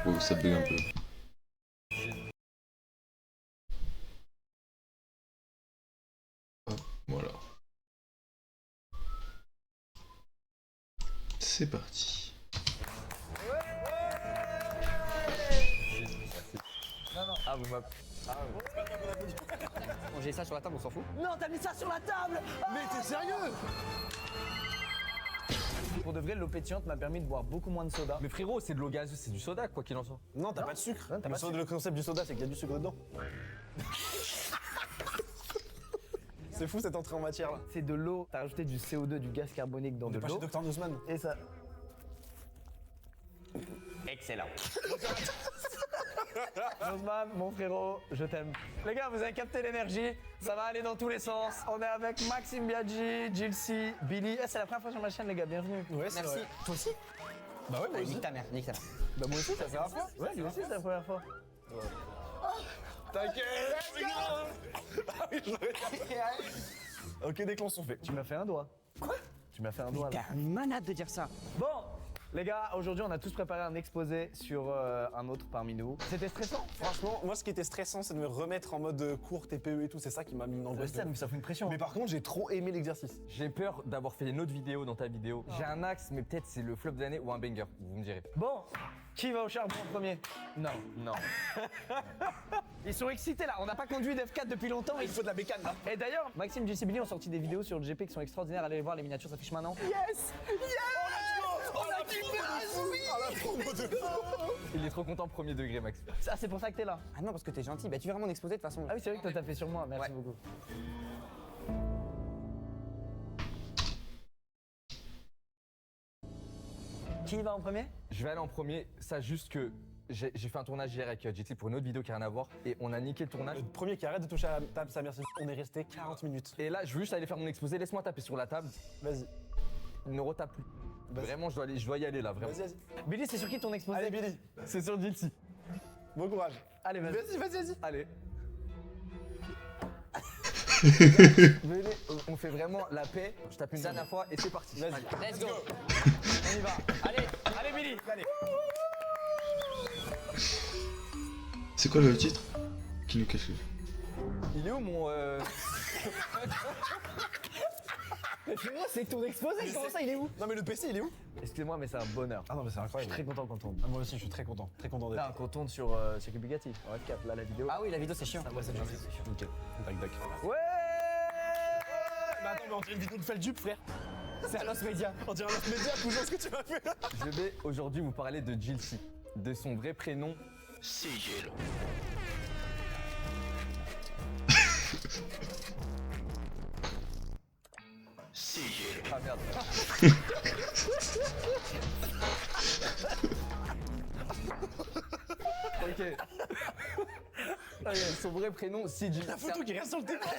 Oh, ça bug un peu. Hop, voilà. C'est parti. Ah, vous m'appelez. Ah, bon, j'ai ça sur la table, on s'en fout. Non, t'as mis ça sur la table. Mais t'es sérieux? Pour de vrai, l'eau pétillante m'a permis de boire beaucoup moins de soda. Mais frérot, c'est de l'eau gazeuse, c'est du soda, quoi qu'il en soit. Non, t'as pas de sucre. Non, t'as pas de sucre. Le concept du soda, c'est qu'il y a du sucre dedans. C'est fou cette entrée en matière là. C'est de l'eau, t'as rajouté du CO2, du gaz carbonique dans On de est pas chez l'eau. Dr Newsman. Et ça. Excellent. Osman, mon frérot, je t'aime. Les gars, vous avez capté l'énergie, ça va aller dans tous les sens. On est avec Maxime Biaggi, Jilcy, Billy. Eh, c'est la première fois sur ma chaîne, les gars, bienvenue. Ouais, c'est Merci. vrai. Toi aussi? Bah ouais, moi aussi. Nique ta mère, nique ta mère. Bah moi aussi, ça fait la fois. Ouais, lui aussi, c'est la première fois. T'inquiète, c'est grave. Ah oui, je l'aurais. Ok, des clans sont faits. Tu m'as fait un doigt. Quoi? Tu m'as fait un doigt là. T'es un malade de dire ça. Bon, les gars, aujourd'hui, on a tous préparé un exposé sur un autre parmi nous. C'était stressant? Franchement, moi ce qui était stressant, c'est de me remettre en mode cours, TPE et tout. C'est ça qui m'a mis une angoisse. Mais ça fout une pression. Mais par contre, j'ai trop aimé l'exercice. J'ai peur d'avoir fait une autre vidéo dans ta vidéo. J'ai un axe, mais peut-être c'est le flop de l'année ou un banger, vous me direz. Bon, qui va au charbon en premier? Non. Non. Ils sont excités là, on n'a pas conduit d'F4 depuis longtemps. Il faut de la bécane là. Et d'ailleurs, Maxime, JC, Billy ont sorti des vidéos sur le GP qui sont extraordinaires. Allez les voir, les miniatures s'affichent maintenant. Yes! On a kiffé la promo de fou. Il est trop content, premier degré, Max. Ah, c'est pour ça que t'es là. Ah non, parce que t'es gentil. Bah, tu veux vraiment m'exposer de toute façon. Ah oui, c'est vrai que toi t'as fait sur moi, merci Ouais. beaucoup. Qui va en premier? Je vais aller en premier, ça juste que j'ai fait un tournage hier avec JT pour une autre vidéo qui n'a rien à voir et on a niqué le tournage. Le premier qui arrête de toucher à la table, ça merci. On est resté 40 minutes. Et là, je veux juste aller faire mon exposé, laisse-moi taper sur la table, Vas-y. ne retape plus. Vas-y. Vraiment, je dois y aller là, vraiment. Vas-y, vas-y. Billy, c'est sur qui ton exposé? Allez, Billy. C'est sur JT. Bon courage. Allez, vas-y. Vas-y, vas-y, vas-y. Allez. Venez, on fait vraiment la paix. Je tape une dernière fois et c'est parti. Vas-y. Allez. Let's go. On y va. Allez, allez Billy. Allez. C'est quoi le titre? Qui nous cache? Il est où mon Mais frérot, c'est ton exposé, comment ça, il est où? Non mais le PC il est où? Excusez-moi, mais c'est un bonheur. Ah non mais c'est Je suis incroyable. très content qu'on tourne. Ah, moi aussi je suis très content d'être Là, qu'on tourne sur Bugatti, en F4, là, la vidéo. Ah oui, la vidéo c'est chiant. Ça, moi, c'est gentil. Ok. Tac tac. Ouais. Mais attends mais on dirait une vidéo de Feldup frère. C'est à Los Media. On dirait un autre média toujours ce que tu m'as fait là. Je vais aujourd'hui vous parler de Jilcy, de son vrai prénom. Sigil. Sigil. Ah merde. Ok. Ok, son vrai prénom, Sigil. La photo qui reste sur le téléphone.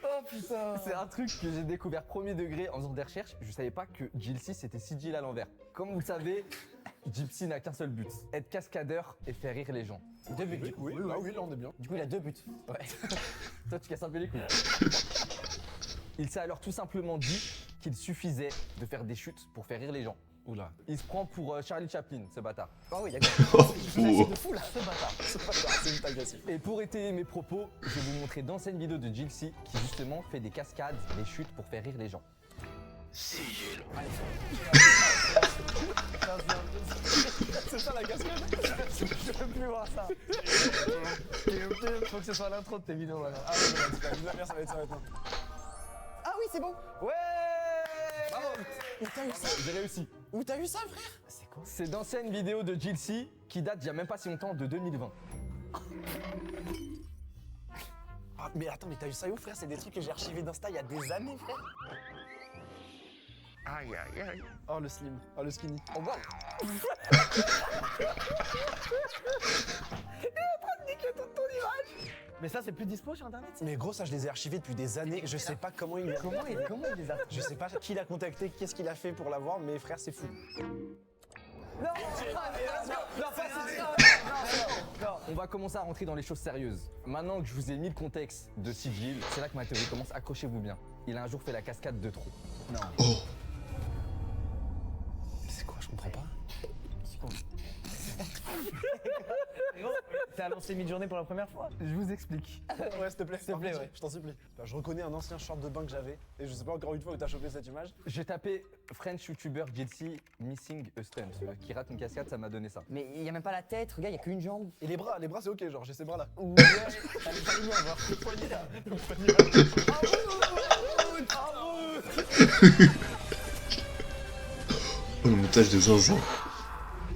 Oh putain. C'est un truc que j'ai découvert premier degré en faisant des recherches. Je savais pas que Jilcy c'était Sigil à l'envers. Comme vous le savez, Gypsy n'a qu'un seul but, être cascadeur et faire rire les gens. 2 buts du coup. Oui, bah oui, là on est bien. Du coup, il a 2 buts. Ouais. Toi tu casses un peu les couilles. Il s'est alors tout simplement dit qu'il suffisait de faire des chutes pour faire rire les gens. Oula. Il se prend pour Charlie Chaplin, ce bâtard. Ah oui, d'accord. Oh. de fou là. Ce bâtard. C'est vite agressif. Et pour étayer mes propos, je vais vous montrer d'anciennes vidéos de Jilcy qui justement fait des cascades, des chutes pour faire rire les gens. Sigil. C'est ça la cascade. Je peux plus voir ça. Faut que ce soit l'intro de tes vidéos maintenant. Ah ouais, la merde ça va être ça maintenant. Ah oui, c'est bon. Ouais. Bravo. Où t'as eu ça? J'ai réussi. Où t'as eu ça, frère? C'est quoi? C'est d'anciennes vidéos de Jilcy qui datent il y a même pas si longtemps, de 2020. Ah, mais attends, mais t'as eu ça où frère? C'est des trucs que j'ai archivés d'Insta il y a des années frère. Aïe aïe aïe. Oh le slim, oh le skinny. Oh wow. Mais ça, c'est plus dispo sur internet? Mais gros, ça je les ai archivés depuis des années. Je sais pas comment il Comment il les a? Je sais pas qui l'a contacté, qu'est-ce qu'il a fait pour l'avoir, mais frère c'est fou. Non, On va commencer à rentrer dans les choses sérieuses. Maintenant que je vous ai mis le contexte de Sigil, c'est là que ma théorie commence. Accrochez-vous bien. Il a un jour fait la cascade de trop. Oh. C'est quoi? Je comprends pas. T'as annoncé mi-journée pour la première fois. Je vous explique. Ouais, s'il te plaît, ouais. je t'en supplie. Bah, je reconnais un ancien short de bain que j'avais et je sais pas encore une fois où t'as chopé cette image. J'ai tapé French YouTuber Jilcy Missing a Stunt qui rate une cascade, ça m'a donné ça. Mais il y a même pas la tête, regarde, il y a qu'une jambe. Et les bras c'est ok, genre j'ai ces bras là. Ouais, allez, allez, on va voir. Le poignet là. Oh, le montage de zinzin.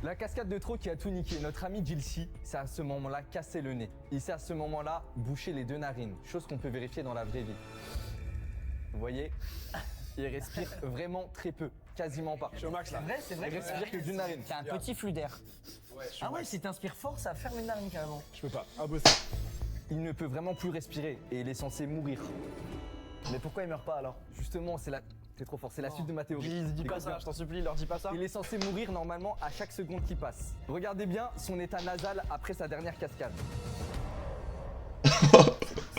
La cascade de trop qui a tout niqué. Notre ami Jilcy s'est à ce moment-là cassé le nez. Il s'est à ce moment-là bouché les 2 narines, chose qu'on peut vérifier dans la vraie vie. Vous voyez, il respire vraiment très peu, quasiment pas. Je suis au max là. C'est vrai Il respire que d'une narine. C'est un petit flux d'air. Ah ouais, si t'inspires fort, ça ferme une narine carrément. Je peux pas, impossible. Il ne peut vraiment plus respirer et il est censé mourir. Mais pourquoi il meurt pas alors? Justement, c'est la... T'es trop fort, c'est la suite de ma théorie. Dis pas Écoute ça, bien. je t'en supplie, leur dis pas ça. Il est censé mourir normalement à chaque seconde qui passe. Regardez bien son état nasal après sa dernière cascade. C'est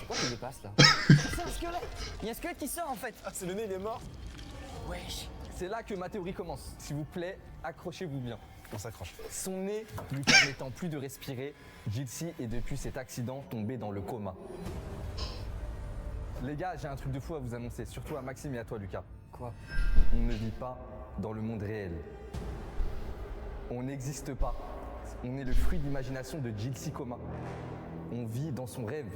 quoi qui dépasse là? C'est un squelette. Il y a un squelette qui sort en fait. Ah, c'est le nez, il est mort. Wesh. C'est là que ma théorie commence. S'il vous plaît, accrochez-vous bien. On s'accroche. Son nez lui permettant plus de respirer, Jilcy est depuis cet accident tombé dans le coma. Les gars, j'ai un truc de fou à vous annoncer, surtout à Maxime et à toi Lucas. Quoi? On ne vit pas dans le monde réel. On n'existe pas. On est le fruit d'imagination de Jilcy Coma. On vit dans son rêve,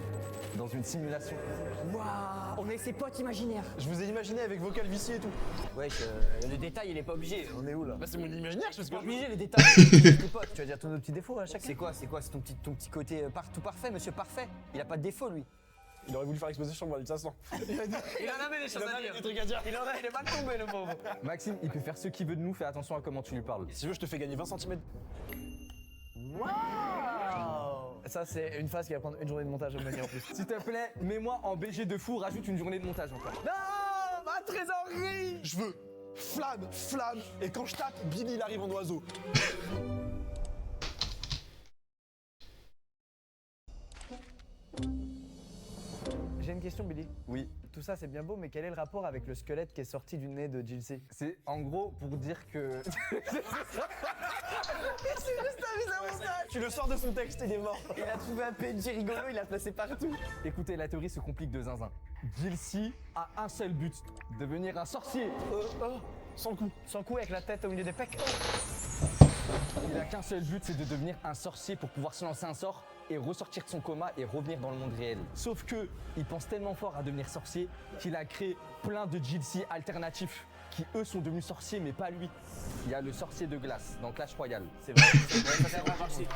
dans une simulation. Waouh. On est ses potes imaginaires. Je vous ai imaginé avec vos calvities et tout. Wesh, le détail il est pas obligé. On est où là? Bah, c'est mon imaginaire, je sais ce que Pas je veux. obligé les détails. C'est tes potes. Tu vas dire tous nos petits défauts à chaque C'est quoi? C'est ton petit côté tout parfait, monsieur parfait? Il a pas de défaut lui. Il aurait voulu faire exploser sur moi, ça sent. Il en avait des choses à dire. Des trucs à dire. Il est mal tombé le pauvre. Maxime, il peut faire ce qu'il veut de nous, fais attention à comment tu lui parles. Si tu veux, je te fais gagner 20 cm. Ça c'est une phase qui va prendre une journée de montage à mener en plus. S'il te plaît, mets-moi en BG de fou, rajoute une journée de montage encore. Non, ma trésorerie. Je veux flamme, et quand je tape, Billy il arrive en oiseau. J'ai une question Billy. Oui, Tout ça c'est bien beau, mais quel est le rapport avec le squelette qui est sorti du nez de Jilcy? c'est en gros pour dire que... Tu le sors de son texte, il est mort. Il a trouvé un PNJ rigolo, il l'a placé partout. Écoutez, la théorie se complique de zinzin. Jilcy a un seul but, devenir un sorcier. Sans coup. Sans coup avec la tête au milieu des pecs. Il a qu'un seul but, c'est de devenir un sorcier pour pouvoir se lancer un sort et ressortir de son coma et revenir dans le monde réel. Sauf que il pense tellement fort à devenir sorcier qu'il a créé plein de Jilcy alternatifs qui eux sont devenus sorciers mais pas lui. Il y a le sorcier de glace dans Clash Royale. C'est vrai. Ça sert à marcher.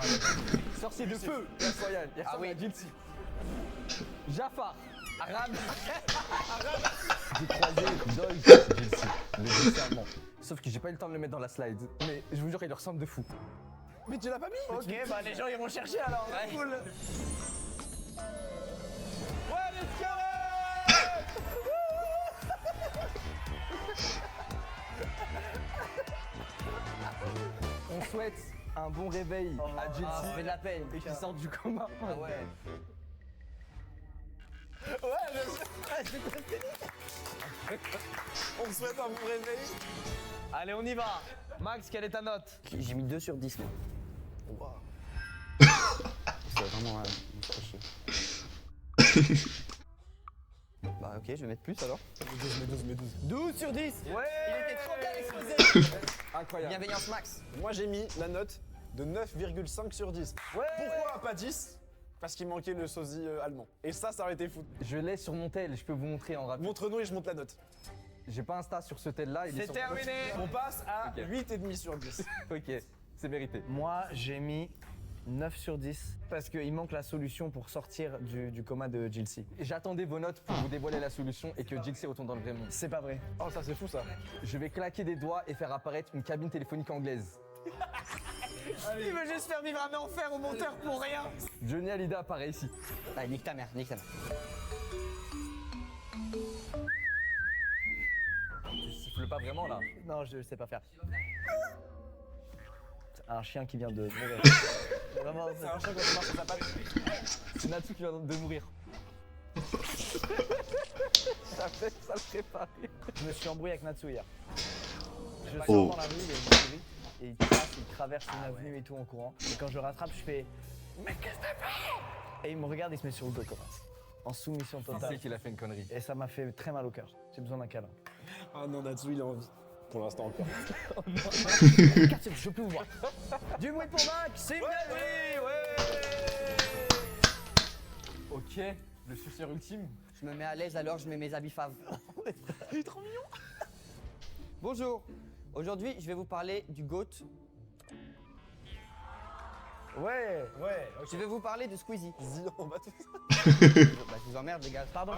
Sorcier de feu, Clash Royale. Il ressemble oui. à Jilcy. Jafar. Arabe. J'ai croisé Dolph Jilcy, le Jilcy allemand. Sauf que j'ai pas eu le temps de le mettre dans la slide. Mais je vous jure, il leur ressemble de fou. Mais tu l'as pas mis. Ok, bah les gens iront chercher alors. Ouais. Cool. On souhaite un bon réveil à Ça Jilcy fait de la peine. et qu'il sorte du coma. Ah ouais. On souhaite un bon réveil. Allez, on y va. Max, quelle est ta note? J'ai mis 2 sur 10 moi. C'est vraiment Bah ok, je vais mettre plus alors. 12 sur 10. Ouais. Il était trop bien exposé. Incroyable. Bienveillance max. Moi j'ai mis la note de 9,5 sur 10. Ouais. Pourquoi pas 10? Parce qu'il manquait le sosie allemand. Et ça aurait été fou. Je l'ai sur mon tel, je peux vous montrer en rapide. Montre-nous et je monte la note. J'ai pas Insta sur ce tel là. C'est terminé. On passe à Ok. 8,5 sur 10. Ok, c'est mérité. Moi, j'ai mis 9 sur 10 parce qu'il manque la solution pour sortir du coma de Jilcy. J'attendais vos notes pour vous dévoiler la solution et que Jilcy retourne dans le vrai monde. C'est pas vrai. Oh ça c'est fou ça. Je vais claquer des doigts et faire apparaître une cabine téléphonique anglaise. Il veut juste faire vivre un enfer au monteur pour rien. Johnny Hallyday apparaît ici. Allez, nique ta mère, nique ta mère. Tu siffles pas vraiment là. Non, je sais pas faire. C'est un chien qui vient de mourir. Vraiment, C'est un chien quand il marche sur sa patte. C'est Natsu qui vient de mourir. Ça fait ça le préparer. je me suis embrouillé avec Natsu hier. Je Oh. sors dans la rue, il y a une souris. et il traverse une avenue et tout en courant. Et quand je le rattrape, je fais mais qu'est-ce que t'as fait? Et il me regarde, il se met sur le dos comme ça, en soumission Il totale. sait qu'il a fait une connerie. Et ça m'a fait très mal au cœur. J'ai besoin d'un câlin. Ah non, Natsu, il a envie. Pour l'instant encore. Je peux vous voir. Du bruit pour Maxime Biaggi, ouais. Ok, le suceur ultime. Je me mets à l'aise alors je mets mes habits faves. Il est trop mignon. Bonjour. Aujourd'hui, je vais vous parler du GOAT. Ouais. Je vais vous parler de Squeezie. Vas-y, on va tout Bah, je vous emmerde, les gars. Pardon.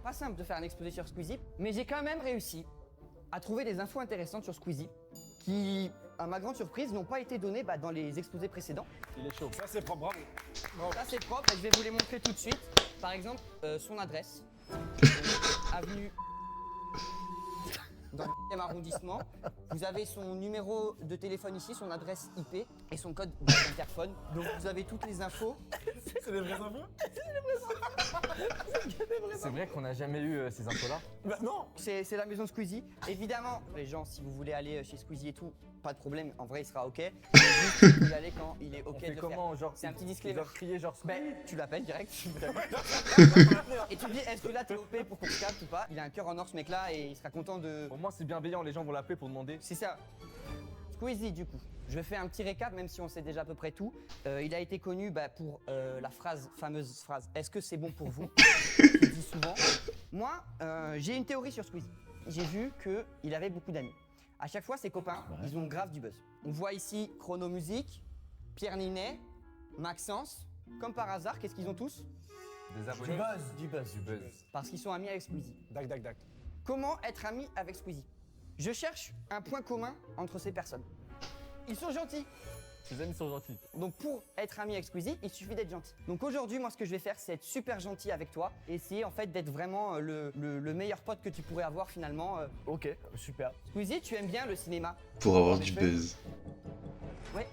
Pas simple de faire un exposé sur Squeezie, mais j'ai quand même réussi à trouver des infos intéressantes sur Squeezie qui, à ma grande surprise, n'ont pas été données dans les exposés précédents. Il est chaud. Ça, c'est propre, bravo. Ça, c'est propre, et je vais vous les montrer tout de suite. Par exemple, son adresse. Avenue dans le 8e arrondissement. Vous avez son numéro de téléphone ici, son adresse IP et son code d'interphone. Donc vous avez toutes les infos. C'est des vraies infos? C'est vrai qu'on n'a jamais eu ces infos-là. Bah non. C'est la maison Squeezie. Évidemment, les gens, si vous voulez aller chez Squeezie et tout, pas de problème, en vrai il sera ok. Mais juste, il faut y aller quand il est ok On de fait le comment, genre C'est un petit ils disclaimer. doivent crier genre Ben, tu l'appelles direct. Et tu lui dis, est-ce que là t'es OP pour qu'on se capte ou pas? Il a un cœur en or ce mec là et il sera content de... Au moins c'est bienveillant, les gens vont l'appeler pour demander. C'est ça. Squeezie du coup. Je fais un petit récap même si on sait déjà à peu près tout. Il a été connu pour la fameuse phrase « Est-ce que c'est bon pour vous ?» qu'il dit souvent. Moi, j'ai une théorie sur Squeezie. J'ai vu qu'il avait beaucoup d'amis. À chaque fois, ses copains, ils ont grave du buzz. On voit ici Chrono Music, Pierre Ninet, Maxence. Comme par hasard, qu'est-ce qu'ils ont tous? Des abonnés. Du buzz. Du buzz. Parce qu'ils sont amis avec Squeezie. Dac. Comment être ami avec Squeezie? Je cherche un point commun entre ces personnes. Ils sont gentils. Ses amis sont gentils. Donc pour être ami avec Squeezie, il suffit d'être gentil. Donc aujourd'hui, moi ce que je vais faire, c'est être super gentil avec toi et essayer en fait d'être vraiment le meilleur pote que tu pourrais avoir finalement. Ok, super. Squeezie, tu aimes bien le cinéma? Pour avoir En du effet. buzz. Ouais.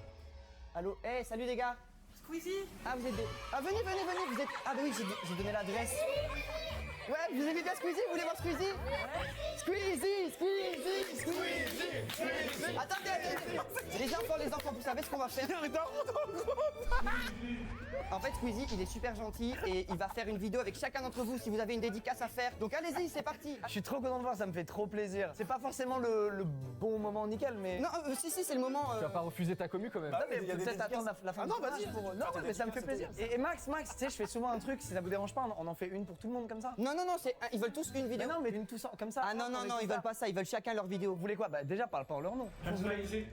Allô? Hey, salut les gars. Squeezie? Ah vous êtes des... Ah venez, vous êtes... Ah bah oui, j'ai donné l'adresse. Ouais, vous aimez bien Squeezie? Vous voulez voir Squeezie? Squeezie. Attendez. Les enfants, vous savez ce qu'on va faire? En fait, Squeezie, il est super gentil et il va faire une vidéo avec chacun d'entre vous si vous avez une dédicace à faire. Donc allez-y, c'est parti. Je suis trop content de voir, ça me fait trop plaisir. C'est pas forcément le bon moment nickel, mais... Non, si, c'est le moment. Tu vas pas refuser ta commu quand même. Non, mais il y a des peut-être dédicaces. attendre la fin Ah du non, tournage vas-y. pour... Non, mais ça me fait plaisir. Et Max, tu sais, je fais souvent un truc, si ça vous dérange pas, on en fait une pour tout le monde comme ça. Non, ils veulent tous une Mais vidéo. non, mais une tous comme ça. Ah non, ils veulent pas ça, ils veulent chacun leur vidéo. Vous voulez quoi? Bah déjà, parle pas en leur nom. Personnalisé.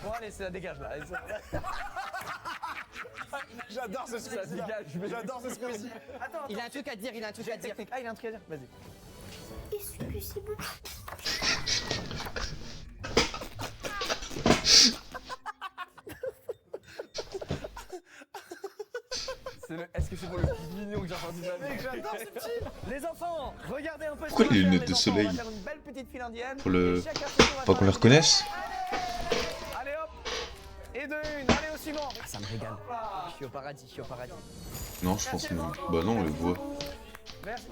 Bon allez, ça dégage là. J'adore ce Squeezie. dégage, mais- J'adore ce Squeezie. Attends, Il a un truc à dire, technique. Ah, il a un truc à dire, vas-y. Est-ce que c'est pour le plus mignon que j'ai entendu de ma vie? J'adore ce petit. Les enfants, regardez un peu. ce Pourquoi qu'on va les faire, lunettes les de enfants. On va soleil? faire une belle petite file indienne. Pour le- Et chacun son tour va Pas faire qu'on les la reconnaisse? Allez hop. Et de une, allez au suivant. Ça me régale. Je suis au paradis. Non, je pense non. Bah non, on les voit. Merci.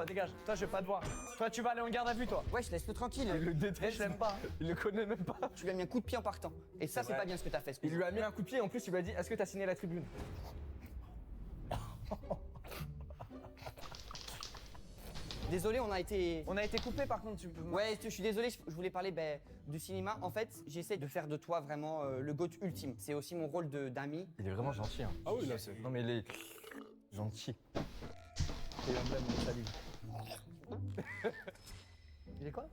Dégage. Toi, je vais pas te voir. Toi, tu vas aller en garde à vue, toi. Ouais, je laisse-le tranquille. Il le Eh, déteste. je l'aime pas. Il le connaît même pas. Tu lui as mis un coup de pied en partant. Et ça, c'est vrai. pas bien ce que t'as fait, Il Squeezie. lui a mis un coup de pied et en plus il lui a dit est-ce que t'as signé la tribune? Désolé, on a été coupé par contre, tu peux. Ouais, je suis désolé, je voulais parler du cinéma. En fait, j'essaie de faire de toi vraiment le GOAT ultime. C'est aussi mon rôle d'ami. Il est vraiment gentil. Hein. Ah oui, là, c'est... Non mais il est gentil. C'est l'emblème de salut. Il est quoi?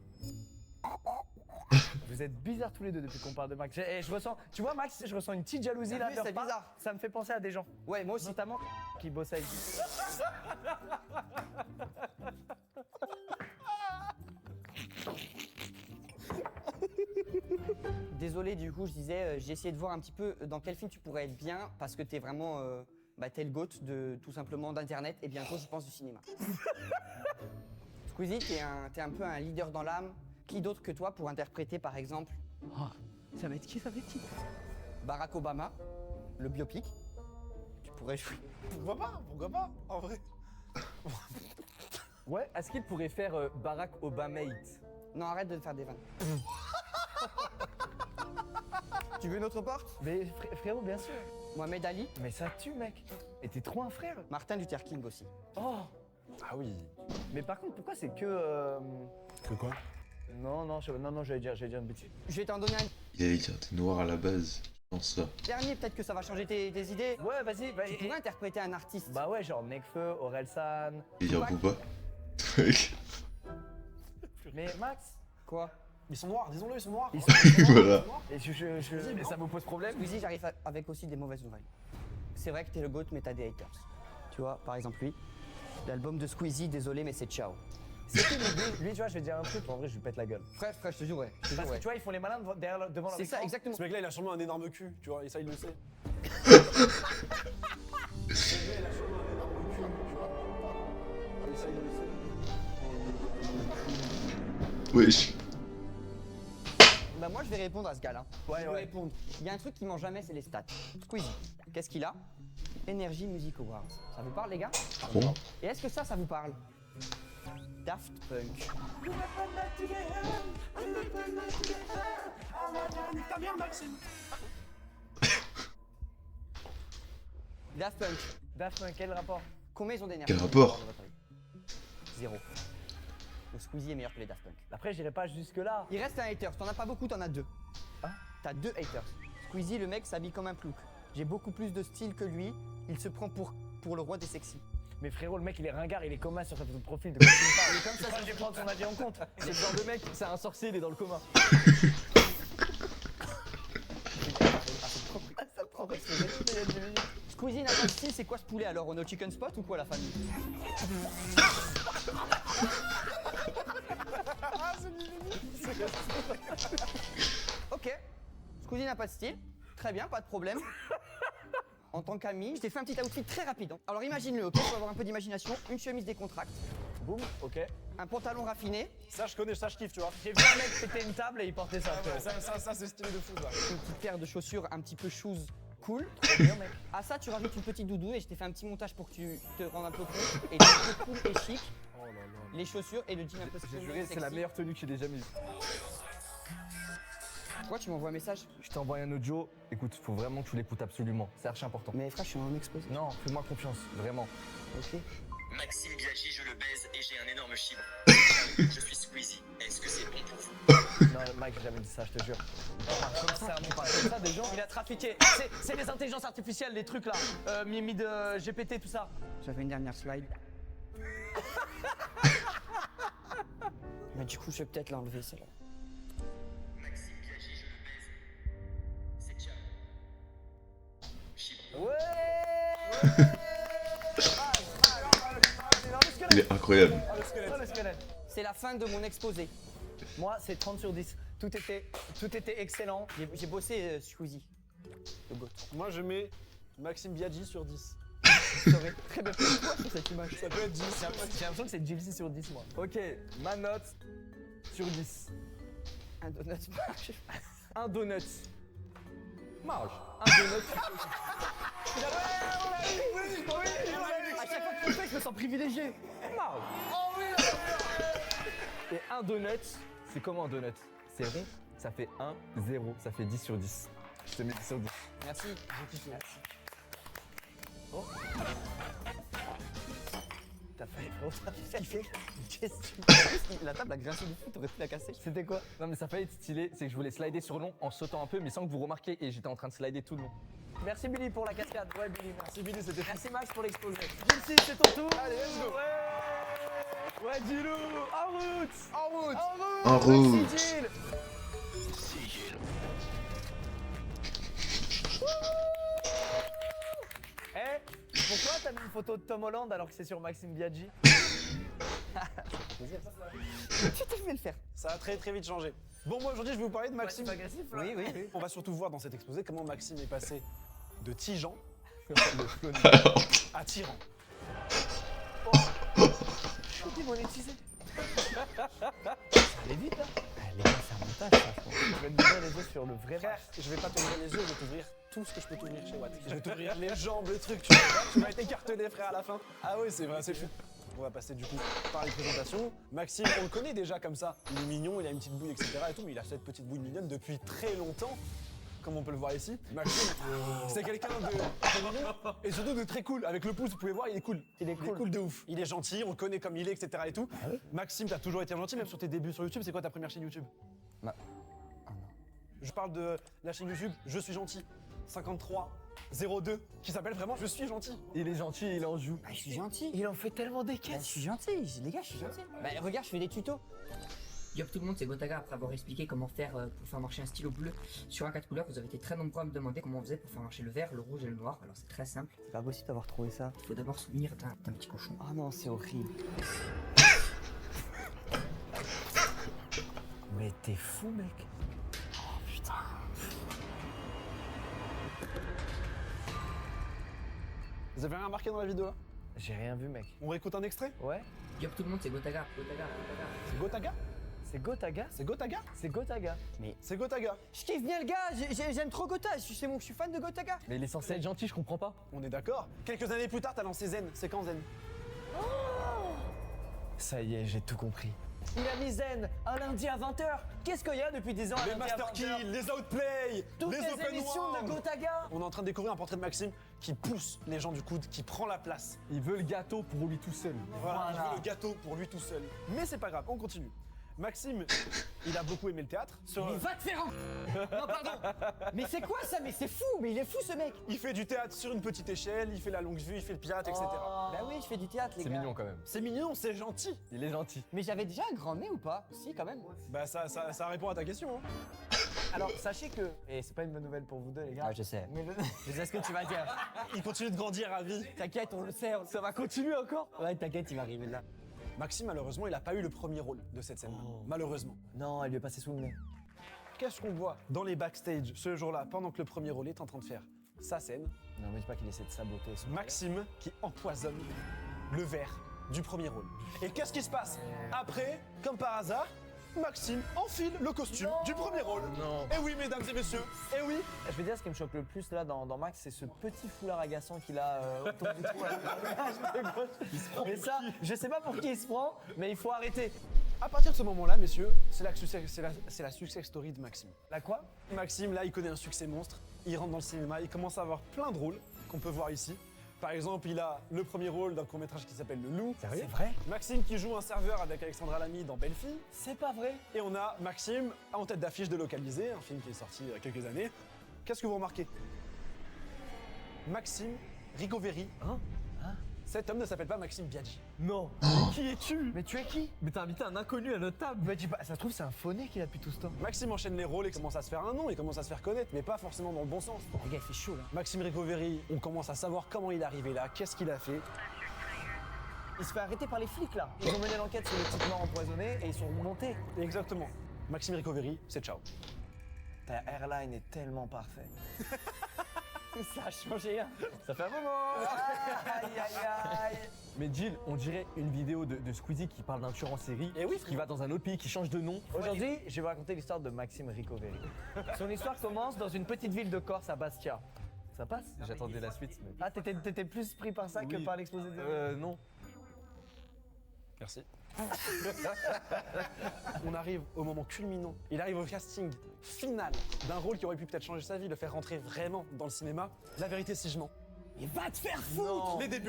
Vous êtes bizarres tous les deux depuis qu'on parle de Max. Je ressens, tu vois Max, je ressens une petite jalousie T'as là. vu, vers c'est pas. bizarre. Ça me fait penser à des gens, Ouais, moi aussi. notamment qui bossent avec. Désolé, du coup, je disais, j'ai essayé de voir un petit peu dans quel film tu pourrais être bien parce que t'es vraiment t'es le GOAT de tout simplement d'internet et bientôt, je pense, du cinéma. Squeezie, t'es un peu un leader dans l'âme. Qui d'autre que toi pour interpréter, par exemple, Ça va être qui? Barack Obama, le biopic? Tu pourrais jouer. Pourquoi pas, en vrai. Ouais, est-ce qu'il pourrait faire Barack Obamate? Non, arrête de faire des vannes. Tu veux une autre porte? Mais frérot, bien sûr. Mohamed Ali, Mais ça tue, mec. Et t'es trop un frère. Martin Luther King aussi. Oh. Ah oui. Mais par contre, pourquoi c'est que. Que quoi? Non, j'allais dire une bêtise. Je vais t'en donner un Il allait dire t'es noir à la base. Je pense ça. dernier, peut-être que ça va changer tes idées. Ouais, vas-y. Tu pourrais interpréter un artiste. Bah ouais, genre Nekfeu, Orelsan. Il dire Tupac. Booba. Mais Max, Quoi? Ils sont noirs, disons-le, ils sont noirs. ils sont. Voilà. Et et ça vous pose problème? Squeezie, j'arrive avec aussi des mauvaises nouvelles. C'est vrai que t'es le GOAT, mais t'as des haters. Tu vois, par exemple lui, l'album de Squeezie, désolé, mais c'est ciao. C'est qui lui, tu vois, je vais te dire un truc, en vrai, je lui pète la gueule. Frère, je te jure, ouais. Je te jure, Parce que ouais. tu vois, ils font les malins devant leur C'est ça, écran. exactement. Ce mec-là, il a sûrement un énorme cul, tu vois, et ça, il le sait. Wesh. Bah moi je vais répondre à ce gars-là. Ouais, je vais ouais. répondre. Il y a un truc qui ment jamais, c'est les stats. Squeezie, qu'est-ce qu'il a? Energy Music Awards. Ça vous parle les gars? Bon. Et est-ce que ça vous parle? Daft Punk. Daft Punk. Daft Punk, quel rapport? Combien ils ont d'énergie? Quel rapport? dans votre avis? Zéro. Le Squeezie est meilleur que les Daft Punk. Après, j'irai pas jusque-là. Il reste un hater. T'en as pas beaucoup, t'en as deux. Hein? T'as deux haters. Squeezie, le mec, s'habille comme un plouc. J'ai beaucoup plus de style que lui. Il se prend pour le roi des sexy. Mais frérot, le mec, il est ringard, il est coma sur sa photo de profil. De quoi tu me parles? Comme ça, je vais prendre son avis en compte. C'est le genre de mec, c'est un sorcier, il est dans le coma. Squeezie n'a pas de style, c'est quoi ce poulet alors? On est au chicken spot ou quoi la famille? Ok, Squeezie n'a pas de style, très bien, pas de problème. En tant qu'ami, je t'ai fait un petit outfit très rapide. Alors imagine-le, ok, faut avoir un peu d'imagination. Une chemise décontractée, Boum, ok. un pantalon raffiné, Ça, je connais, ça, je kiffe, tu vois. J'ai vu un mec péter une table et il portait ça. Ouais, ça, c'est stylé de fou, ça. une petite paire de chaussures un petit peu shoes cool. Trop bien, mec. À ça, tu rajoutes une petite doudou et je t'ai fait un petit montage pour que tu te rendes un peu compte. Et tu peu cool et chic, Oh là là. les chaussures et le jean un peu J'ai skinny, juré, c'est la sexy. meilleure tenue que j'ai déjà mise. Pourquoi tu m'envoies un message? Je t'ai envoyé un audio, écoute, faut vraiment que tu l'écoutes absolument, c'est archi important. Mais frère, je suis en exposé. Non, fais-moi confiance, vraiment. Ok. Maxime Biaggi, je le baise et j'ai un énorme chibre. Je suis Squeezie. Est-ce que c'est bon pour vous? Non, Mike, j'ai jamais dit ça, je te jure. Comme ça, on parle comme ça des gens. Il a trafiqué. C'est les intelligences artificielles, les trucs là. Mimi de GPT, tout ça. J'avais une dernière slide. Mais du coup, je vais peut-être l'enlever celle-là. Maxime Biaggi, je le baise. C'est ciao. Chibre. Ouais. Il est incroyable. Oh, le squelette. C'est la fin de mon exposé. Moi, c'est 30 sur 10. Tout était excellent. J'ai bossé Squeezie. Le goat. Moi, je mets Maxime Biaggi sur 10. Ça aurait très bien fait quoi sur cette image. Ça peut être 10. J'ai l'impression que c'est Gilsey sur 10, moi. Ok, ma note sur 10. Un donut marche. Un donut. Marge. Un donut. À chaque fois que tu le fais, je me sens privilégié. Marge. Et un donut, c'est comment un donut? C'est rond, ça fait 1, 0, ça fait 10 sur 10. Je te mets 10 sur 10. Merci. Merci. T'as fait, frérot, t'as kiffé. Qu'est-ce que tu La table a grincé du fou, t'aurais pu la casser. C'était quoi? Non mais ça fait être stylé, c'est que je voulais slider sur long en sautant un peu mais sans que vous remarquiez et j'étais en train de slider tout le long. Merci Billy pour la cascade. Ouais, Billy, merci. Billy, c'était Merci Max pour l'exposé. Gilsey, c'est ton tour. Allez, let's go. Ouais, dis-le. En route. En route. En route. Merci, Gilles. Eh, pourquoi t'as mis une photo de Tom Holland alors que c'est sur Maxime Biaggi? Tu devais le faire. Ça a très très vite changé. Bon, moi aujourd'hui, je vais vous parler de Maxime. C'est agressif là. Oui, oui. On va surtout voir dans cet exposé comment Maxime est passé de tigeant à tyran. Je suis démonétisé. Allez vite là. Les gars, c'est un montage ça, je pense. Je vais te donner les yeux sur le vrai Frère, match. je vais pas t'ouvrir les yeux, je vais t'ouvrir tout ce que je peux t'ouvrir chez Watt. Je vais t'ouvrir les jambes, le truc, tu vas être écartelé, frère, à la fin. Ah oui, c'est vrai, c'est fou. On va passer du coup par les présentations. Maxime, on le connaît déjà comme ça. Il est mignon, il a une petite bouille, etc. et tout, mais il a cette petite bouille mignonne depuis très longtemps. comme on peut le voir ici. Maxime, c'est quelqu'un de mignon et surtout de très cool. Avec le pouce, vous pouvez voir, il est cool. Il est cool de ouf. Il est gentil, on le connaît comme il est, etc. et tout. Maxime, t'as toujours été gentil, même sur tes débuts sur YouTube. C'est quoi ta première chaîne YouTube? Je parle de la chaîne YouTube Je suis gentil 5302 qui s'appelle vraiment Je suis gentil. Il est gentil, il en joue. Bah, je suis gentil. Il en fait tellement des Bah, je caisses. suis gentil. Les gars, je suis gentil. Bah, regarde, je fais des tutos. Yo tout le monde, c'est Gotaga. Après avoir expliqué comment faire pour faire marcher un stylo bleu sur un 4 couleurs, vous avez été très nombreux à me demander comment on faisait pour faire marcher le vert, le rouge et le noir. Alors c'est très simple. C'est pas possible d'avoir trouvé ça. Il faut d'abord se souvenir d'un petit cochon. Oh non, c'est horrible. Mais t'es fou, mec. Vous avez rien remarqué dans la vidéo là? J'ai rien vu, mec. On réécoute un extrait? Ouais. Yo tout le monde, c'est Gotaga. Gotaga, Gotaga. C'est Gotaga? C'est Gotaga. C'est Gotaga? C'est Gotaga. C'est Gotaga. Je kiffe bien le gars. J'aime trop Gotha. Je suis fan de Gotaga. Mais il est censé être gentil, je comprends pas. On est d'accord. Quelques années plus tard, t'as lancé Zen. C'est quand Zen? Ça y est, j'ai tout compris. Il a mis Zen un lundi à 20h. Qu'est-ce qu'il y a depuis 10 ans à Les lundi à Master 20h? Kill, les Outplay, Toutes les les Open émissions World. de Gotaga. On est en train de découvrir un portrait de Maxime qui pousse les gens du coude, qui prend la place. Il veut le gâteau pour lui tout seul. Voilà, il veut le gâteau pour lui tout seul. Mais c'est pas grave, on continue. Maxime, il a beaucoup aimé le théâtre. Mais va te faire Non, pardon. Mais c'est quoi ça? Mais c'est fou. Mais il est fou ce mec. Il fait du théâtre sur une petite échelle, il fait la longue vue, il fait le pirate, etc. Bah oui, je fais du théâtre, les C'est gars. mignon quand même. C'est mignon, c'est gentil. Il est gentil. Mais j'avais déjà un grand nez ou pas? Si, quand même. Bah ça répond à ta question. Hein. Alors, sachez que, et c'est pas une bonne nouvelle pour vous deux, les gars. Ah, je sais. Mais Je sais ce que tu vas dire. Il continue de grandir à vie. T'inquiète, on le sait. Ça va continuer encore? Ouais, t'inquiète, il va arriver là. Maxime, malheureusement, il a pas eu le premier rôle de cette scène. Malheureusement. non, il lui est passé sous le nez. Qu'est-ce qu'on voit dans les backstage ce jour-là, pendant que le premier rôle est en train de faire sa scène? Non, mais dis pas qu'il essaie de saboter son. Maxime qui empoisonne le verre du premier rôle. Et qu'est-ce qui se passe après? Comme par hasard, Maxime enfile le costume du premier rôle. Non. Et oui, mesdames et messieurs, et oui. Je vais dire ce qui me choque le plus là dans Max, c'est ce petit foulard agaçant qu'il a autour du trou. Mais ça, je sais pas pour qui il se prend, mais il faut arrêter. À partir de ce moment-là, messieurs, c'est la success story de Maxime. La quoi? Maxime, là, il connaît un succès monstre. Il rentre dans le cinéma, il commence à avoir plein de rôles qu'on peut voir ici. Par exemple, il a le premier rôle d'un court-métrage qui s'appelle Le Loup. C'est vrai? Maxime qui joue un serveur avec Alexandra Lamy dans Belle-Fille. C'est pas vrai? Et on a Maxime en tête d'affiche de Localisé, un film qui est sorti il y a quelques années. Qu'est-ce que vous remarquez? Maxime Ricoveri. Cet homme ne s'appelle pas Maxime Biaggi. Non. Qui es-tu? Mais tu es qui? Mais t'as invité un inconnu à notre table. Mais dis pas, ça se trouve c'est un fauné qu'il a depuis tout ce temps. Maxime enchaîne les rôles et commence à se faire un nom, il commence à se faire connaître, mais pas forcément dans le bon sens. Les gars, il fait chaud là. Maxime Ricoveri, on commence à savoir comment il est arrivé là, qu'est-ce qu'il a fait. Il se fait arrêter par les flics là. Ils ont mené l'enquête sur le type mort empoisonné et ils sont remontés. Exactement. Maxime Ricoveri, c'est ciao. Ta airline est tellement parfait. Ça a changé, hein. Ça fait un moment. Aïe aïe aïe. Mais Jill, on dirait une vidéo de Squeezie qui parle d'un tueur en série. Eh oui, qui va dans un autre pays, qui change de nom. Aujourd'hui, je vais vous raconter l'histoire de Maxime Ricoveri. Son histoire commence dans une petite ville de Corse à Bastia. Ça passe? J'attendais la suite. Mais... Ah, t'étais plus pris par ça que Oui. par l'exposé de... non. Merci. On arrive au moment culminant. Il arrive au casting final d'un rôle qui aurait pu peut-être changer sa vie, le faire rentrer vraiment dans le cinéma. La vérité, si je mens. Mais va te faire foutre. Les débuts.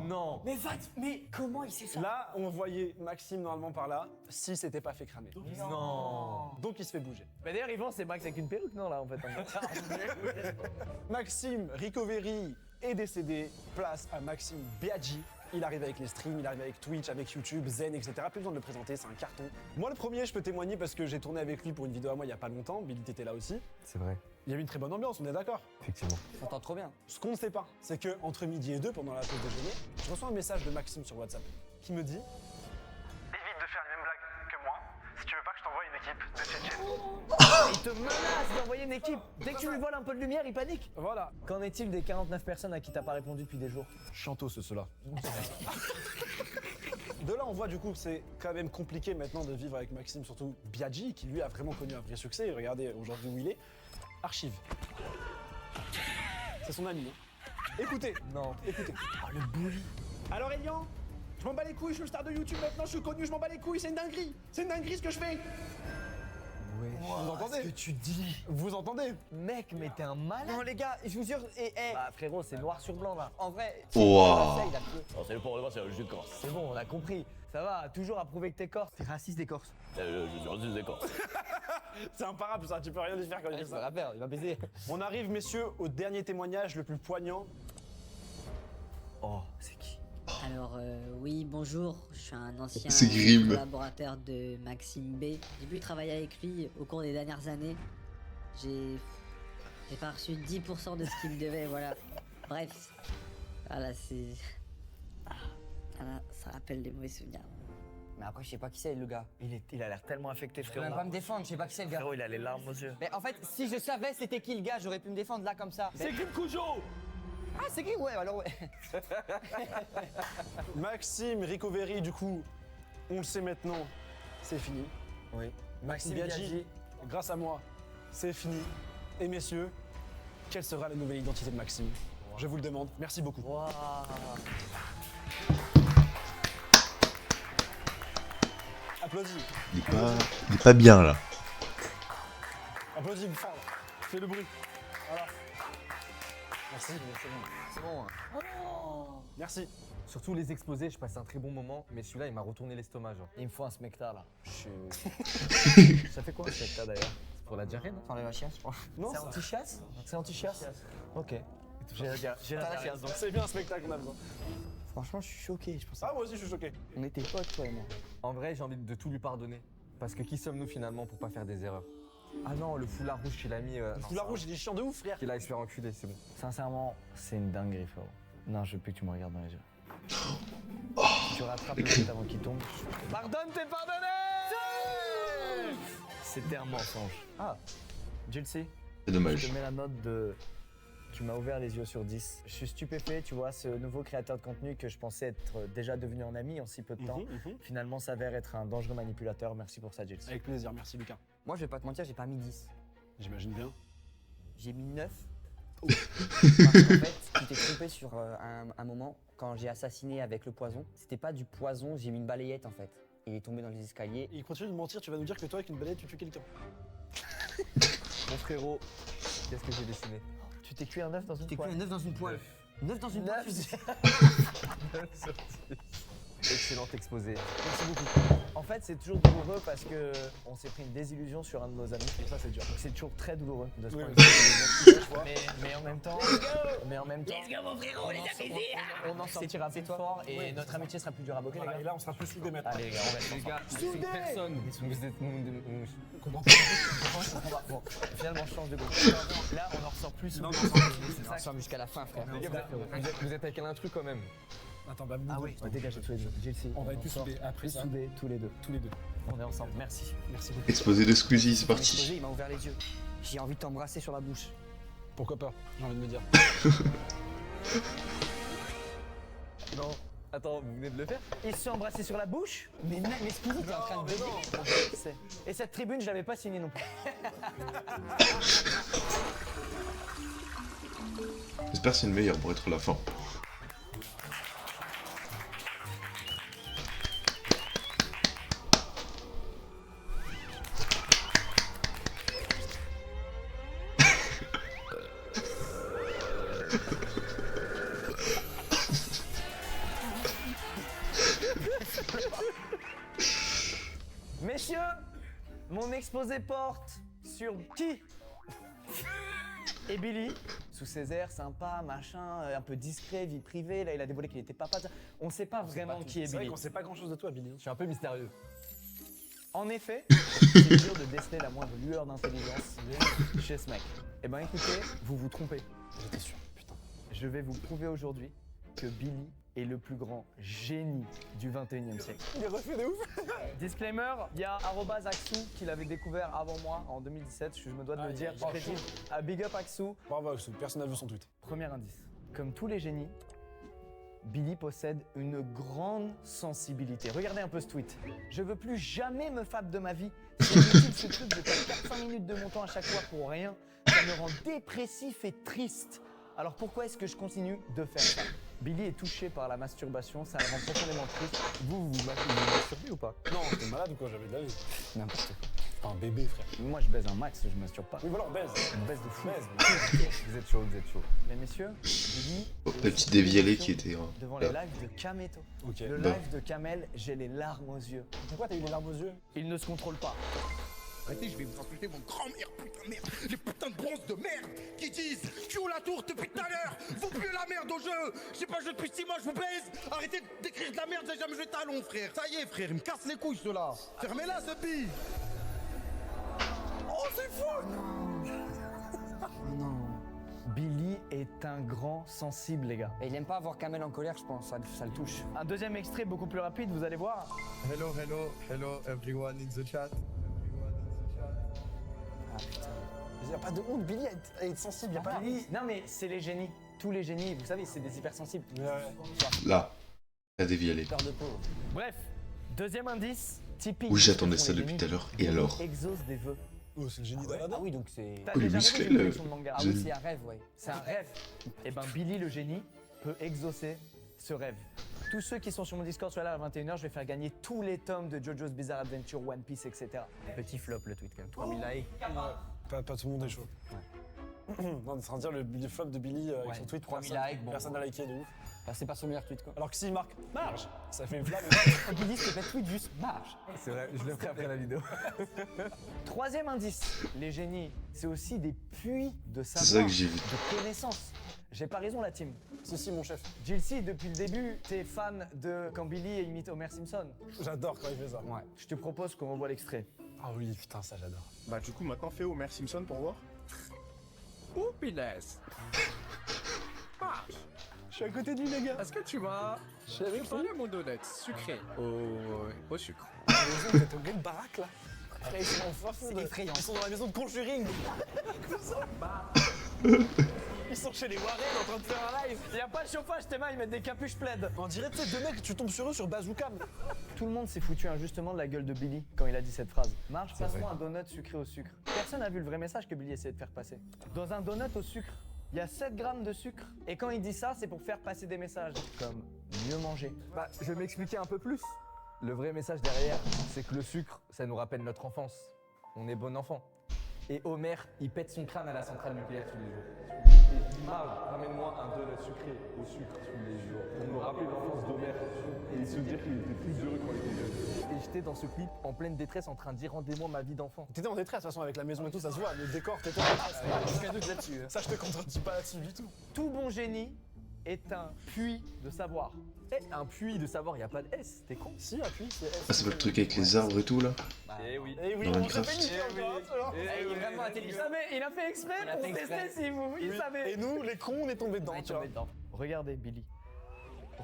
Non. Mais va te... Mais comment il sait ça? Là, on voyait Maxime normalement par là, si c'était pas fait cramer. Non. Donc il se fait bouger. Mais d'ailleurs, Yvan, c'est Max avec une perruque, non, là, en fait. Maxime Ricoveri est décédé. Place à Maxime Biaggi. Il arrive avec les streams, il arrive avec Twitch, avec YouTube, Zen, etc. Plus besoin de le présenter, c'est un carton. Moi, le premier, je peux témoigner parce que j'ai tourné avec lui pour une vidéo à moi il y a pas longtemps. Billy était là aussi. C'est vrai, Il y avait une très bonne ambiance, on est d'accord. effectivement. On t'entend trop bien. Ce qu'on ne sait pas, c'est que entre midi et 2, pendant la pause déjeuner, je reçois un message de Maxime sur WhatsApp qui me dit Évite de faire les mêmes blagues que moi si tu veux pas que je t'envoie une équipe de Tchétchènes. Il te menace d'envoyer une équipe. Dès que tu lui voles un peu de lumière, il panique. voilà. Qu'en est-il des 49 personnes à qui t'as pas répondu depuis des jours? Chantos cela. De là, on voit du coup que c'est quand même compliqué maintenant de vivre avec Maxime, surtout Biaggi, qui lui a vraiment connu un vrai succès. Et regardez aujourd'hui où il est. Archive. C'est son ami. Hein. Écoutez. Non. Écoutez. le bully. Alors Elian, je m'en bats les couilles, je suis le star de YouTube maintenant, je suis connu, je m'en bats les couilles, c'est une dinguerie. C'est une dinguerie ce que je fais. Vous entendez Ce que tu dis. Vous entendez? Mec, mais t'es un malade. Non les gars, je vous jure, Bah frérot, c'est noir sur blanc là. en vrai, Ouah. ça, il a fait. Oh, c'est le problème, c'est le jus de Corse. C'est bon, on a compris. Ça va, toujours à prouver que t'es corse. T'es raciste des Corses. Je suis raciste des Corses. C'est imparable ça, tu peux rien lui faire quand il Ouais, dit c'est ça. un rappeur, il va baiser. On arrive, messieurs, au dernier témoignage le plus poignant. Oh, c'est qui? Alors oui, bonjour, je suis un ancien C'est Grimm. collaborateur de Maxime B. J'ai pu travailler avec lui au cours des dernières années. J'ai pas reçu 10% de ce qu'il me devait, voilà. Bref, voilà, c'est... Voilà, ça rappelle des mauvais souvenirs. Mais après, je sais pas qui c'est le gars. Il a l'air tellement affecté, Je peux frérot. même pas me défendre, je sais pas qui c'est le gars. Frérot, il a les larmes aux yeux. Mais en fait, si je savais c'était qui le gars, j'aurais pu me défendre là comme ça. C'est Grim Cujo. Ah, c'est qui? Ouais, alors ouais. Maxime Recovery, du coup, on le sait maintenant, c'est fini. Oui. Maxime Biaggi, grâce à moi, c'est fini. Et messieurs, quelle sera la nouvelle identité de Maxime? Je vous le demande. Merci beaucoup. Waouh. Applaudis. Il est pas bien là. Applaudis fort. Fais le bruit. Voilà. Merci. C'est bon. Hein. Merci. Surtout les exposés, je passe un très bon moment, mais celui-là, il m'a retourné l'estomac, genre. Il me faut un smecta là. Ça fait quoi un smecta d'ailleurs? C'est pour la diarrhée, non? T'enlèves la chiasse, je crois. Non, C'est ça- anti-chiasse? C'est anti-chiasse. Ok. J'ai la chiasse donc. c'est bien un spectacle qu'on a besoin. Franchement, je suis choqué, je pense. Ah, moi aussi, je suis choqué. On était potes, toi et moi. En vrai, j'ai envie de tout lui pardonner. Parce que qui sommes-nous finalement pour pas faire des erreurs? Ah non, le foulard rouge qu'il a mis. Le foulard rouge, il est chiant de ouf, frère. Qu'il a se faire enculer, c'est bon. Sincèrement, c'est une dinguerie, frérot. Non, je veux plus que tu me regardes dans les yeux. Si tu rattrapes le tête avant qu'il tombe. Pardonne, t'es pardonné. C'était un mensonge. Ah, Jilcy, C'est je dommage. te mets la note de... Tu m'as ouvert les yeux sur 10. Je suis stupéfait, tu vois, ce nouveau créateur de contenu que je pensais être déjà devenu un ami en si peu de temps, finalement s'avère être un dangereux manipulateur. Merci pour ça, Jilcy. Avec plaisir, merci Lucas. Moi, je vais pas te mentir, j'ai pas mis 10. J'imagine bien. J'ai mis 9. Parce qu'en fait, tu t'es trompé sur un moment, quand j'ai assassiné avec le poison. C'était pas du poison, j'ai mis une balayette en fait. Il est tombé dans les escaliers. Il continue de mentir, tu vas nous dire que toi, avec une balayette, tu tues quelqu'un. Mon frérot, qu'est-ce que j'ai dessiné? Tu t'es cuit un œuf dans une T'es poêle. un 9 dans une poêle. 9 dans une poêle. Excellent exposé. Merci beaucoup. En fait, c'est toujours douloureux parce que on s'est pris une désillusion sur un de nos amis. Et ça, c'est dur. Donc, c'est toujours très douloureux de se prendre une désillusion. Mais en même temps, let's go mon frérot, on en sortira plus fort et notre amitié sera plus dure à bloquer, les Voilà, gars. et là, on sera plus soudés maintenant. Allez les gars, on reste Les gars, ensemble. c'est personne. Vous êtes. Bon, finalement, je change de groupe. Là, on en ressort plus soudés. C'est ça, ensemble jusqu'à la fin, frère. Les gars, vous êtes avec un intrus quand même. Attends, bah, Ah oui, on va dégager tous les deux. Jilcy, On va être en plus sort soudés après plus ça. soudés, tous les deux. Tous les deux. On est ensemble, merci. Merci beaucoup. Exposé de Squeezie, c'est Ton parti. exposé, il m'a ouvert les yeux. J'ai envie de t'embrasser sur la bouche. Pourquoi pas, j'ai envie de me dire. Non. Attends, vous venez de le faire? Ils se sont embrassés sur la bouche. Mais Squeezie, t'es en train de baiser. Et cette tribune, je l'avais pas signée non plus. J'espère que c'est une meilleure pour être la fin. Messieurs, mon exposé porte sur qui? Et Billy, sous ses airs sympa, machin, un peu discret, vie privée, là il a dévoilé qu'il était papa. On sait pas vraiment qui est C'est vrai Billy. qu'on sait pas grand chose de toi, Billy. Je suis un peu mystérieux. En effet, c'est dur de déceler la moindre lueur d'intelligence chez ce mec. Eh ben écoutez, vous vous trompez. J'étais sûr, putain. Je vais vous prouver aujourd'hui que Billy est le plus grand génie du 21e siècle. Il est refait de ouf. Disclaimer, il y a @Axou qui l'avait découvert avant moi en 2017, je me dois de le dire, je précise à Big Up Axou. Bravo, Axou, personne n'a vu son tweet. Premier indice, comme tous les génies, Billy possède une grande sensibilité. Regardez un peu ce tweet. Je veux plus jamais me fab de ma vie. C'est inutile ce truc de perdre 400 minutes de mon temps à chaque fois pour rien. Ça me rend dépressif et triste. Alors pourquoi est-ce que je continue de faire ça? Billy est touché par la masturbation, ça le rend profondément triste. Vous masturbez ou pas? Non, t'es malade ou quoi? J'avais de la vie. N'importe quoi. Enfin, bébé, frère. Moi, je baise un max, je masturbe pas. Oui, voilà, on baise. Je baise de fou. Baise. Vous êtes chaud, vous êtes chaud. Mais messieurs, Billy. Oh, la petite dévialée qui était devant là. les lives de Kameto. Ok. Le Bah. live de Kamel, j'ai les larmes aux yeux. Pourquoi t'as eu des larmes aux yeux? Il ne se contrôle pas. Arrêtez, je vais vous insulter mon grand-mère, putain de merde. Les putains de bronzes de merde qui disent je suis au la tour depuis tout à l'heure. Vous puez la merde au jeu. J'ai pas joué depuis 6 mois, je vous baise. Arrêtez d'écrire de la merde, j'ai jamais joué talon, frère. Ça y est, frère, il me casse les couilles, ceux-là. Fermez-la, ce bille. Oh, c'est fou. Non. Billy est un grand sensible, les gars. Et il aime pas voir Kamel en colère, je pense, ça le touche. Un deuxième extrait beaucoup plus rapide, vous allez voir. Hello everyone in the chat. Y a pas de honte, Billy, à être sensible, y a pas de Billy, non mais c'est les génies. Tous les génies, vous savez, c'est des hypersensibles. Là. La dévialée. Peur de pauvre. Bref, deuxième indice, typique. Oui, de ce que j'attendais font ça les depuis génies. tout à l'heure. Et Billy alors exauce des vœux. Oh, c'est le génie d'Aladin. Ah oui, donc c'est. T'as Oh, il est déjà musclé, regardé une le collection de manga. Ah oui, génie. c'est un rêve, ouais. C'est un rêve. Et ben Billy le génie peut exaucer ce rêve. Tous ceux qui sont sur mon Discord sur la à 21h, je vais faire gagner tous les tomes de JoJo's Bizarre Adventure, One Piece, etc. Petit flop le tweet quand même. 3000 likes. Pas tout le monde est chaud. Non, c'est en train de dire le flop de Billy avec Ouais, son tweet. 3000 personne- likes, bon. Personne n'a liké de ouf. Enfin, c'est pas son meilleur tweet, quoi. Alors que s'il marque marge, ça fait une flamme. Billy, c'est pas tweet, juste marche. C'est vrai, je le ferai après la vidéo. Troisième indice, les génies, c'est aussi des puits de savoir, C'est ça que j'ai vu. de connaissances. J'ai pas raison la team. Si, mon chef. Jilcy, depuis le début, t'es fan de quand Billy imite Homer Simpson. J'adore quand il fait ça. Ouais. Je te propose qu'on revoie l'extrait. Ah oui, putain, ça j'adore. Bah, du coup, maintenant, fais Homer Simpson pour voir. Oh, Piles. Je suis à côté de lui, les gars. Est-ce que tu m'as Je suis avec lui. préparé mon donut sucré au sucre? Vous êtes au même baraque là. Frère, ils sont en fin fond C'est de- effrayant. Ils sont dans la maison de Conjuring. Ils sont chez les Warren en train de faire un live. Y a pas de chauffage, tes mains, ils mettent des capuches plaid. On dirait, tu sais, deux mecs, tu tombes sur eux sur Bazooka. Tout le monde s'est foutu injustement de la gueule de Billy quand il a dit cette phrase. Marge, passe-moi un donut sucré au sucre. Personne n'a vu le vrai message que Billy essayait de faire passer. Dans un donut au sucre, il y a 7 grammes de sucre. Et quand il dit ça, c'est pour faire passer des messages comme mieux manger. Bah, je vais m'expliquer un peu plus. Le vrai message derrière, c'est que le sucre, ça nous rappelle notre enfance. On est bon enfant. Et Homer, il pète son crâne à la centrale nucléaire tous les jours. Et il dit Marge, ramène-moi un donut sucré au sucre tous les jours. Pour me rappeler l'enfance d'Homer et se dire qu'il était plus heureux quand il était jeune. Et j'étais dans ce clip en pleine détresse en train de dire rendez-moi ma vie d'enfant. T'étais en détresse de toute façon avec la maison et tout, ça se voit. Le décor, t'étais en détresse. Aucun doute là-dessus. Ça, je te contredis pas là-dessus du tout. Tout bon génie est un puits de savoir. Eh, un puits de savoir, il n'y a pas de S, t'es con. Si, appuie, c'est Ah, c'est pas le truc avec les arbres et tout là? Eh oui. Eh oui, Dans on Minecraft. s'est fait niquer encore, hein, alors. Il est vraiment Il intelligent. savait, il a fait exprès Il a pour fait tester exprès. si vous, il Oui. savait. Et nous, les cons, on est tombés dedans, Ouais, tu vois. tombé dedans. Regardez Billy.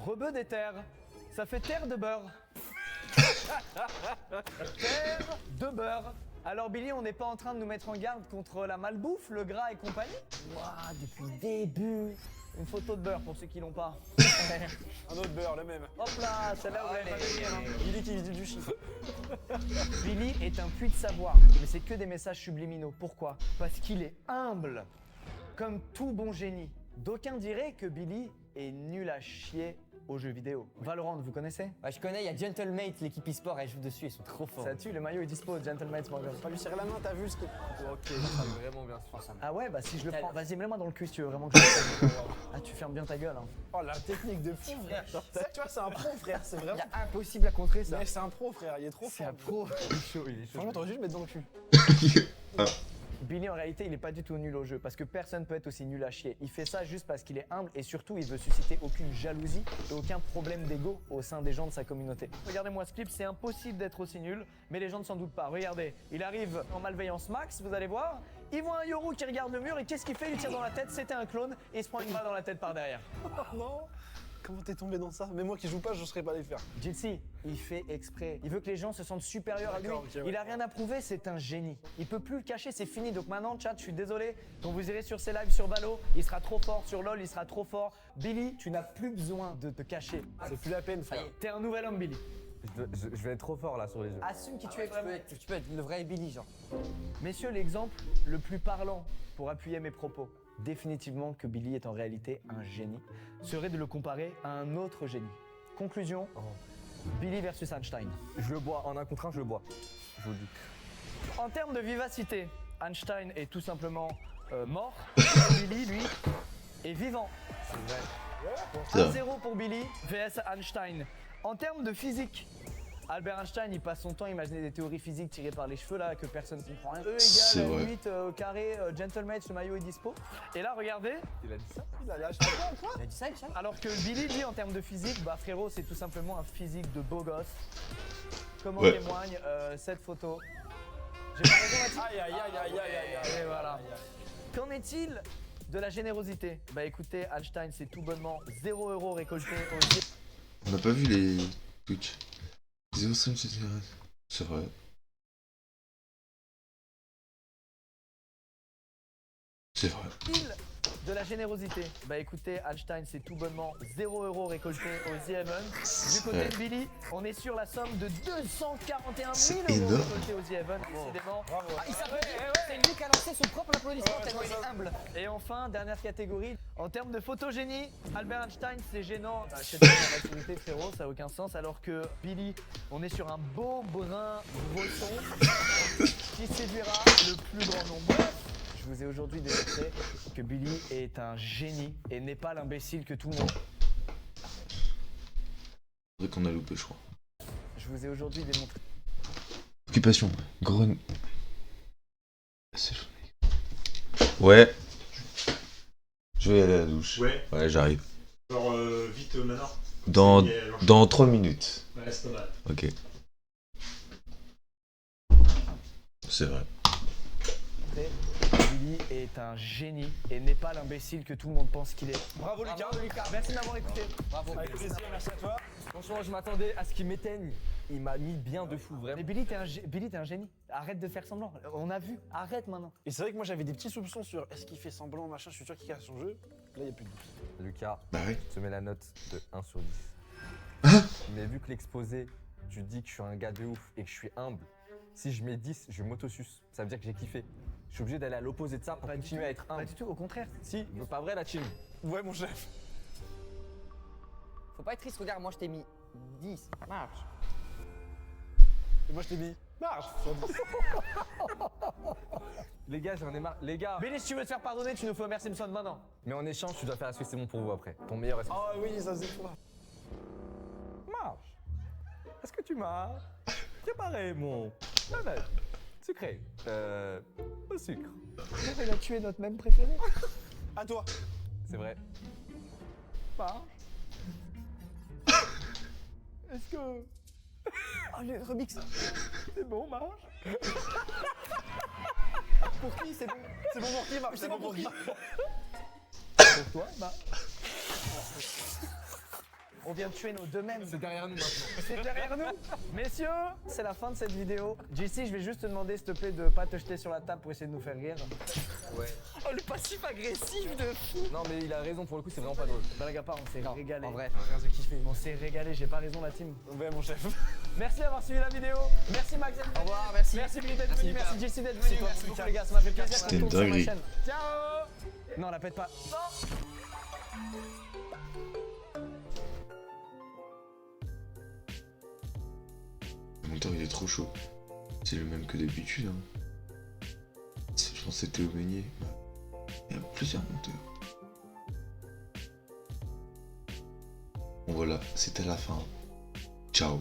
Rebeu des terres, ça fait terre de beurre. Terre de beurre. Alors Billy, on n'est pas en train de nous mettre en garde contre la malbouffe, le gras et compagnie? Waouh, depuis le début. Une photo de beurre pour ceux qui l'ont pas. Un autre beurre, le même. Hop là, celle-là vous l'avez pas venir, hein. Billy qui dit du chiffre. Billy est un puits de savoir, mais c'est que des messages subliminaux. Pourquoi? Parce qu'il est humble, comme tout bon génie. D'aucuns diraient que Billy est nul à chier aux jeux vidéo. Valorant, vous connaissez? Ouais, je connais, il y a Gentlemate, l'équipe e-sport, elle joue dessus, ils sont trop forts. Ça tue, le maillot est dispo, gentleman.com. Pas lui serrer la main, t'as vu ce que. Ok, ça fait vraiment bien sûr. Ah ouais, bah si je le Tel. prends, vas-y, mets-moi dans le cul si tu veux vraiment que je le fasse. Ah, tu fermes bien ta gueule, hein. Oh, la technique de fou, frère. Ça, tu vois, c'est un pro, frère. C'est Il vraiment. y a impossible à contrer ça. Mais c'est un pro, frère. Il est trop fort. pro. Il est chaud, il est chaud. Franchement, t'aurais dû le mettre dans le cul. Billy, en réalité, il est pas du tout nul au jeu, parce que personne peut être aussi nul à chier. Il fait ça juste parce qu'il est humble et surtout, il veut susciter aucune jalousie et aucun problème d'ego au sein des gens de sa communauté. Regardez-moi ce clip, c'est impossible d'être aussi nul, mais les gens ne s'en doutent pas. Regardez, il arrive en malveillance max, vous allez voir. Il voit un Yoru qui regarde le mur et qu'est-ce qu'il fait? Il lui tire dans la tête, c'était un clone et il se prend une balle dans la tête par derrière. Oh non. Comment t'es tombé dans ça? Mais moi qui joue pas, je serais pas allé le faire. Jilcy, il fait exprès. Il veut que les gens se sentent supérieurs à lui. D'accord, ok, ouais. Il a rien à prouver, c'est un génie. Il peut plus le cacher, c'est fini. Donc maintenant, chat, je suis désolé. Quand vous irez sur ses lives sur Valo, il sera trop fort. Sur LoL, il sera trop fort. Billy, tu n'as plus besoin de te cacher. C'est plus la peine, frère. T'es un nouvel homme, Billy. Je vais être trop fort là sur les jeux. Assume qui tu es Tu peux, vraiment. être, tu peux être le vrai Billy, genre. Messieurs, l'exemple le plus parlant pour appuyer mes propos, définitivement que Billy est en réalité un génie, serait de le comparer à un autre génie. Conclusion, Billy versus Einstein. Je le bois, en un contre un, je le bois. Je vous le dis. En termes de vivacité, Einstein est tout simplement mort. Billy, lui, est vivant. C'est vrai. 1-0 pour Billy vs Einstein. En termes de physique, Albert Einstein, il passe son temps à imaginer des théories physiques tirées par les cheveux là que personne ne comprend rien. E C'est égale vrai. 8 au carré, gentleman, le maillot est dispo. Et là, regardez. Il a dit ça. Il a lâché quoi? Il a dit ça, Hicham? Alors que Billy, lui, en termes de physique, bah frérot, c'est tout simplement un physique de beau gosse. Comme en Ouais. témoigne cette photo. J'ai pas raison là-dessus. Aïe aïe aïe aïe aïe aïe. Et voilà. Qu'en est-il de la générosité? Bah écoutez, Einstein, c'est tout bonnement 0 € récolté au On n'a pas vu les Twitch. 0,5 etc. C'est vrai. C'est vrai. de la générosité. Bah écoutez, Einstein, c'est tout bonnement 0 € récolté au The Haven. Du côté de Billy, on est sur la somme de 241 000 € énorme. récoltés au The Haven. Décidément. Ah, il s'applaudit. C'est lui qui a lancé son propre applaudissement tellement il est humble. Et enfin, dernière catégorie, en termes de photogénie, Albert Einstein, c'est gênant. Bah, je sais pas la maturité, frérot, ça n'a aucun sens. Alors que Billy, on est sur un beau brun brosson qui séduira le plus grand nombre. Je vous ai aujourd'hui démontré que Billy est un génie et n'est pas l'imbécile que tout le monde. C'est vrai qu'on a loupé, je crois. Je vous ai aujourd'hui démontré. Occupation. Gren. C'est chaud. Ouais. Je vais aller à la douche. Ouais, j'arrive. Genre vite maintenant. Dans 3 minutes. Ouais, c'est pas mal. Ok. C'est vrai. Billy est un génie et n'est pas l'imbécile que tout le monde pense qu'il est. Bravo Lucas. Merci de m'avoir écouté. Bravo. Avec plaisir, merci à toi. Franchement, je m'attendais à ce qu'il m'éteigne. Il m'a mis bien de fou, Mais vraiment. Billy, t'es un génie. Arrête de faire semblant. On a vu. Arrête maintenant. Et c'est vrai que moi j'avais des petits soupçons sur est-ce qu'il fait semblant, machin, je suis sûr qu'il casse son jeu. Là, il n'y a plus de doute. Lucas, Bah oui. je te mets la note de 1 sur 10. Mais vu que l'exposé, tu dis que je suis un gars de ouf et que je suis humble, si je mets 10, je m'autosuce. Ça veut dire que j'ai kiffé. Je suis obligé d'aller à l'opposé de ça pour continuer à être Pas humble. du tout, au contraire. Si, pas vrai la team. Ouais, mon chef. Faut pas être triste, regarde, moi je t'ai mis 10. Marche. Et moi je t'ai mis marche. Les gars, j'en ai marre. Les gars, Billy, si tu veux te faire pardonner, tu nous fais Homer Simpson maintenant. mais en échange, tu dois faire la Suisse, c'est bon pour vous après. Ton meilleur respect. Ah oui, ça c'est fou. Marche. Est-ce que tu m'as préparé mon planète sucré au sucre? Il a tué notre même préféré. À toi. C'est vrai. Marche. Est-ce que. Oh, le remix. C'est bon, Marche. Pour qui c'est bon? C'est bon pour qui, Marche? C'est bon pour qui? Pour toi, bah. On vient de tuer nos deux mêmes. C'est derrière nous maintenant. C'est derrière nous. Messieurs, c'est la fin de cette vidéo. JC, je vais juste te demander, s'il te plaît, de pas te jeter sur la table pour essayer de nous faire rire. Ouais. Oh, le passif agressif de fou. Non, mais il a raison pour le coup, c'est vraiment pas drôle. Blague à part, on s'est régalé. En vrai. On s'est régalé, j'ai pas raison, la team. Ouais, mon chef. Merci d'avoir suivi la vidéo. Merci Max d'être venu. Au revoir, merci. Merci Billy d'être Merci, venu. Lucas. Merci JC d'être Merci, venu. toi, Merci beaucoup Lucas. les gars, ça m'a fait plaisir. C'était une Retourne sur ma dinguerie. chaîne. Ciao. Non, la pète pas. Non. Le monteur il est trop chaud. C'est le même que d'habitude. Hein. Je pense que c'était au Meunier. Il y a plusieurs monteurs. Bon voilà, c'était la fin. Ciao.